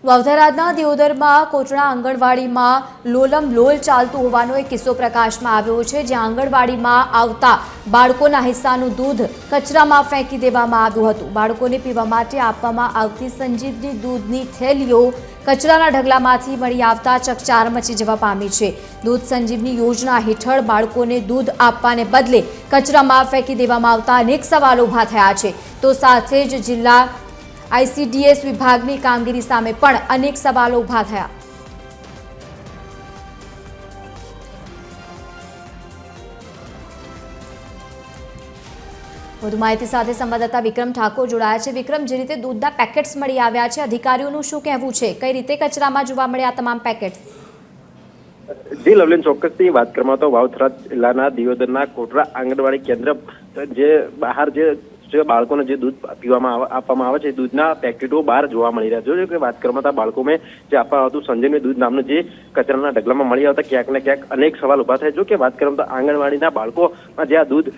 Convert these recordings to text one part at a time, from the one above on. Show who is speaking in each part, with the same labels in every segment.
Speaker 1: વાવથરાના દિયોદરમાં કોટડા આંગણવાડીમાં લોલમ લોલ ચાલતું હોવાનો એક કિસ્સો પ્રકાશમાં આવ્યો છે, જ્યાં આંગણવાડીમાં આવતા બાળકોના હિસ્સાનું દૂધ કચરામાં ફેંકી દેવામાં આવ્યું હતું। બાળકોને પીવા માટે આપવામાં આવતી સંજીવની દૂધની થેલીઓ કચરાના ઢગલામાંથી મળી આવતા ચકચાર મચી જવા પામી છે। દૂધ સંજીવની યોજના હેઠળ બાળકોને દૂધ આપવાને બદલે કચરામાં ફેંકી દેવામાં આવતા અનેક સવાલો ઊભા થયા છે, તો સાથે જ જિલ્લા ICDS વિભાગની કામગીરી સામે પણ અનેક સવાલો ઊભા થયા। વધુ માહિતી સાથે સંવાદદાતા વિક્રમ ઠાકોર જોડાયા છે। વિક્રમ, જે રીતે દૂધના પેકેટ્સ મળી આવ્યા છે, અધિકારીઓનું શું કહેવું છે? કઈ રીતે કચરામાં જોવા મળ્યા તમામ પેકેટ્સ?
Speaker 2: જી લવલીન, ચોક્કસથી વાત કરવામાં તો વાવથરા જિલ્લાના દિયોદરના કોટડા આંગણવાડી કેન્દ્ર જે બહાર જે બાળકોને જે દૂધ પીવામાં આપવામાં આવે છે, દૂધના પેકેટો બહાર જોવા મળી રહ્યા છે। વાત કરવામાં તો બાળકોને જે આપવામાં આવતું સંજીવની દૂધ નામનું જે કચરાના ઢગલામાં મળી આવતા ક્યાંક ને ક્યાંક અનેક સવાલ ઉભા થાય। જો કે વાત કરવામાં તો આંગણવાડીના બાળકોમાં જે આ દૂધ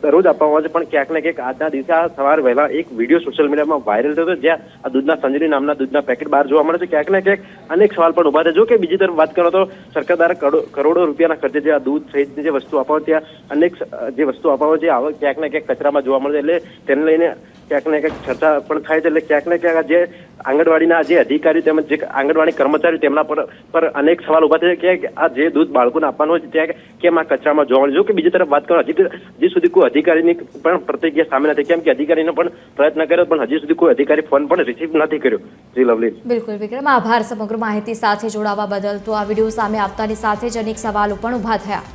Speaker 2: દરરોજ આપવામાં આવે છે, પણ ક્યાંક ને ક્યાંક આજના દિવસે આ સવાર વહેલા એક વિડીયો સોશિયલ મીડિયામાં વાયરલ થયો હતો, જ્યાં આ દૂધના સંજીવની નામના દૂધના પેકેટ બહાર જોવા મળે છે। ક્યાંક ને ક્યાંક અનેક સવાલ પણ ઉભા થાય। જો કે બીજી તરફ વાત કરો તો સરકાર દ્વારા કરોડો રૂપિયાના ખર્ચે જે આ દૂધ સહિતની જે વસ્તુ આપવામાં ત્યાં અનેક જે વસ્તુ આપવામાં છે, ક્યાંક ને ક્યાંક કચરામાં જોવા મળે છે, એટલે તેને લઈને ક્યાંક ને ક્યાંક ચર્ચા પણ થાય છે। એટલે ક્યાંક ને ક્યાંક જે આંગણવાડીના જે અધિકારી તેમજ જે આંગણવાડી કર્મચારીઓ તેમના પર અનેક સવાલ ઉભા થાય કે આ જે દૂધ બાળકોને આપવાનું હોય છે ત્યાં કેમ આ કચરામાં જોવા મળે છે। જો કે બીજી તરફ વાત કરો, હજી સુધી કોઈ અધિકારીની પણ પ્રતિક્રિયા સામે નથી, કેમ કે અધિકારીનો પણ પ્રયત્ન કર્યો, પણ હજી સુધી કોઈ અધિકારી ફોન પણ રિસીવ નથી કર્યો। જી લવલી,
Speaker 1: બિલકુલ વિક્રમ, આભાર સમગ્ર માહિતી સાથે જોડાવા બદલ। તો આ વિડીયો સામે આવતાની સાથે જ અનેક સવાલો પણ ઊભા થયા।